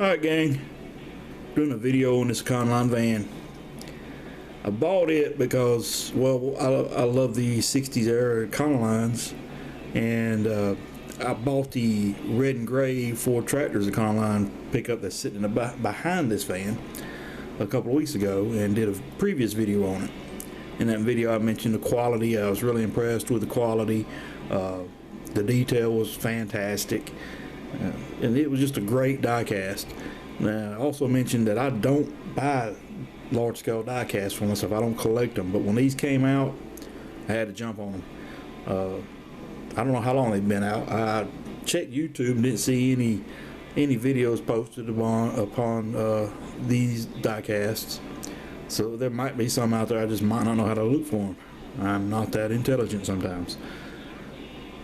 Alright gang, doing a video on this Econoline van. I bought it because, well, I love the 60s era Econolines, and I bought the red and gray Ford Tractors Econoline pickup that's sitting in the behind this van a couple of weeks ago, and did a previous video on it. In that video I mentioned the quality. I was really impressed with the quality. The detail was fantastic. And it was just a great diecast. Now, I also mentioned that I don't buy large scale diecasts for myself. I don't collect them, but when these came out, I had to jump on them. I don't know how long they've been out. I checked YouTube and didn't see any videos posted upon these diecasts, so there might be some out there. I just might not know how to look for them. I'm not that intelligent sometimes.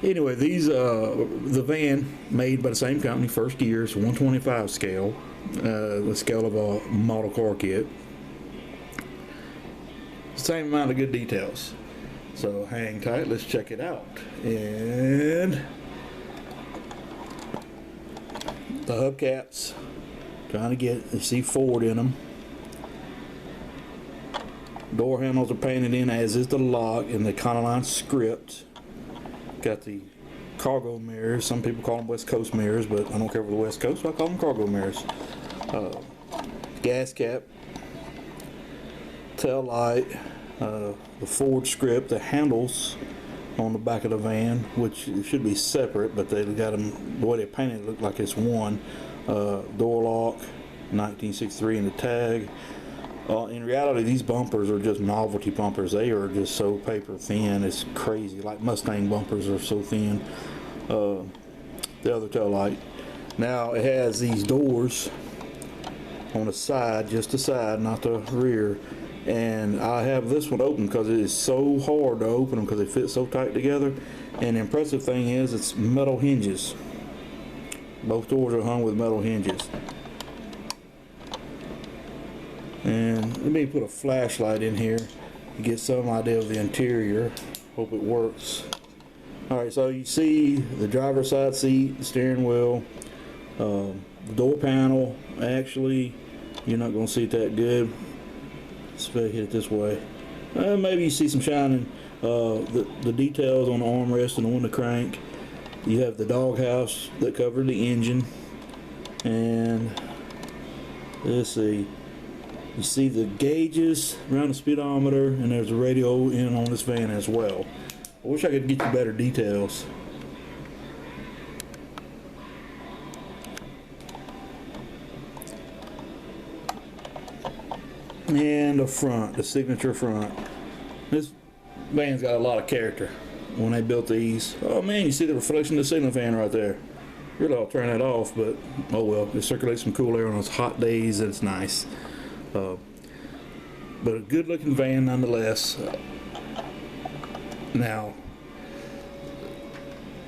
Anyway, these the van made by the same company, First Gears, 125 scale, the scale of a model car kit. Same amount of good details. So hang tight, let's check it out. And the hubcaps, trying to get, you see Ford in them. Door handles are painted in, as is the lock and the Econoline script. Got the cargo mirrors. Some people call them West Coast mirrors, but I don't care for the West Coast, so I call them cargo mirrors. Gas cap, tail light, the Ford script, the handles on the back of the van, which should be separate, but they got them the way they painted it, look like it's one. Door lock, 1963 in the tag. In reality, these bumpers are just novelty bumpers. They are just so paper thin, it's crazy. Like Mustang bumpers are so thin. The other tail light. Now it has these doors on the side, just the side, not the rear. And I have this one open because it is so hard to open them because they fit so tight together. And the impressive thing is, it's metal hinges. Both doors are hung with metal hinges. And let me put a flashlight in here to get some idea of the interior. Hope it works. Alright, so you see the driver's side seat, the steering wheel, the door panel. Actually, you're not going to see it that good. Let's hit it this way. Maybe you see some shining. The details on the armrest and on the crank. You have the doghouse that covered the engine. And let's see. You see the gauges around the speedometer, and there's a radio in on this van as well. I wish I could get you better details. And the front, the signature front. This van's got a lot of character when they built these. Oh man, you see the reflection of the ceiling fan right there. Really, I'll turn that off, but oh well. It circulates some cool air on those hot days. It's nice. But a good looking van nonetheless. Now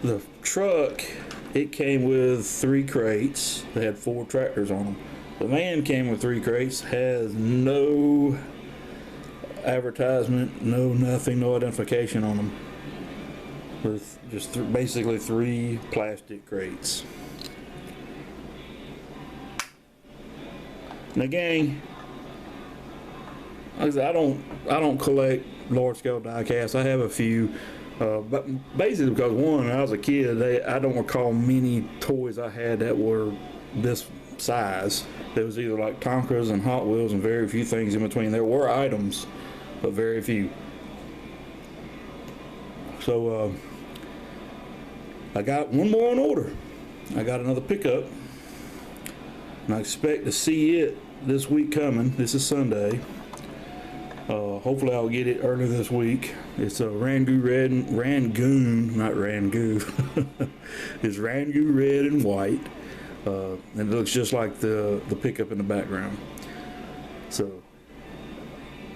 the truck, it came with 3 crates. They had 4 tractors on them. The van came with 3 crates, has no advertisement, no nothing, no identification on them, with just basically 3 plastic crates. Now gang, like I said, I don't collect large scale diecasts. I have a few, but basically because one, when I was a kid, I don't recall many toys I had that were this size. There was either like Tonkas and Hot Wheels and very few things in between. There were items, but very few. So I got one more on order. I got another pickup, and I expect to see it this week coming. This is Sunday. Hopefully I'll get it early this week. It's a Rangoon red, Rangoon, not Rangoon. It's Rangoon red and white, and it looks just like the pickup in the background. So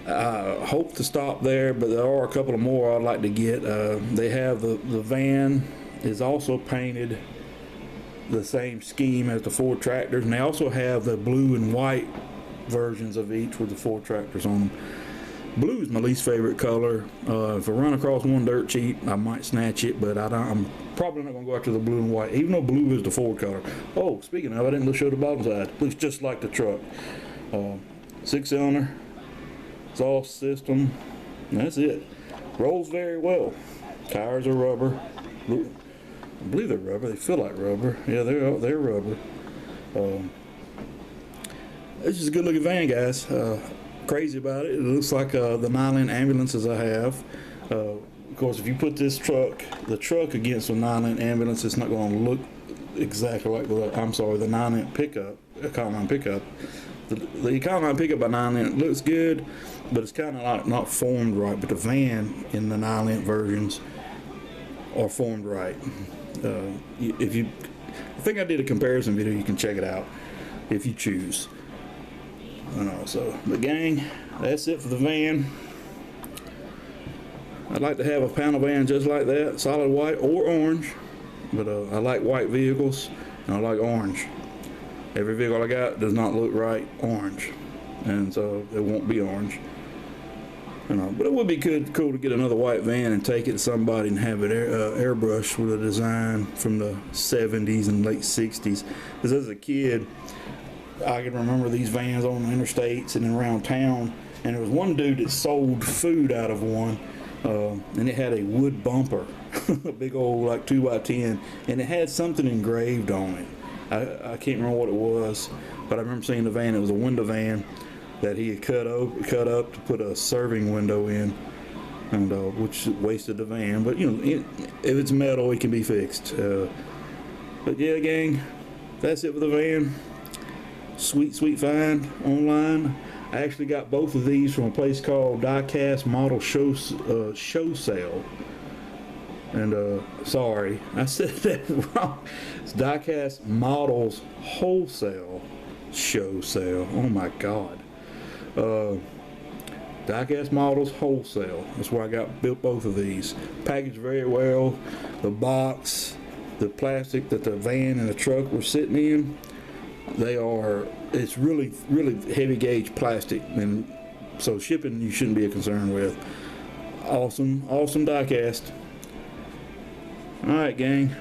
I hope to stop there, but there are a couple of more I'd like to get. They have the van is also painted the same scheme as the Ford Tractors, and they also have the blue and white versions of each with the Ford Tractors on them. Blue is my least favorite color. If I run across one dirt cheap, I might snatch it, but I'm Probably not going to go after the blue and white, even though blue is the Ford color. Oh, speaking of, I didn't show the bottom side. Looks just like the truck. 6-cylinder, exhaust system, and that's it. Rolls very well. Tires are rubber. I believe they're rubber. They feel like rubber. Yeah, they're rubber. This is a good looking van, guys. Crazy about it. It looks like the Econoline ambulances I have. Of course, if you put the truck against a Econoline ambulance, it's not going to look exactly like the Econoline pickup. Econoline pickup. The Econoline pickup by Econoline looks good, but it's kind of like not formed right. But the van in the Econoline versions are formed right. I think I did a comparison video. You can check it out if you choose. So, but gang, that's it for the van. I'd like to have a panel van just like that, solid white or orange, but I like white vehicles and I like orange. Every vehicle I got does not look right orange, and so it won't be orange. But it would be cool to get another white van and take it to somebody and have it airbrushed with a design from the 70s and late 60s. Because as a kid, I can remember these vans on the interstates and around town, and there was one dude that sold food out of one, and it had a wood bumper, a big old like 2x10, and it had something engraved on it. I can't remember what it was, but I remember seeing the van. It was a window van that he had cut up to put a serving window in, and which wasted the van. But if it's metal, it can be fixed. But yeah, gang, that's it for the van. Sweet find online. I actually got both of these from a place called Diecast Model Show Sale. And sorry, I said that wrong. It's Diecast Models Wholesale Show Sale. Oh my God. Diecast Models Wholesale. That's where I built both of these. Packaged very well. The box, the plastic that the van and the truck were sitting in, it's really heavy gauge plastic, and so shipping you shouldn't be a concern with. Awesome diecast. Alright, gang,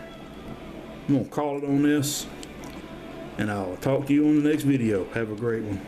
I'm gonna call it on this, and I'll talk to you on the next video. Have a great one.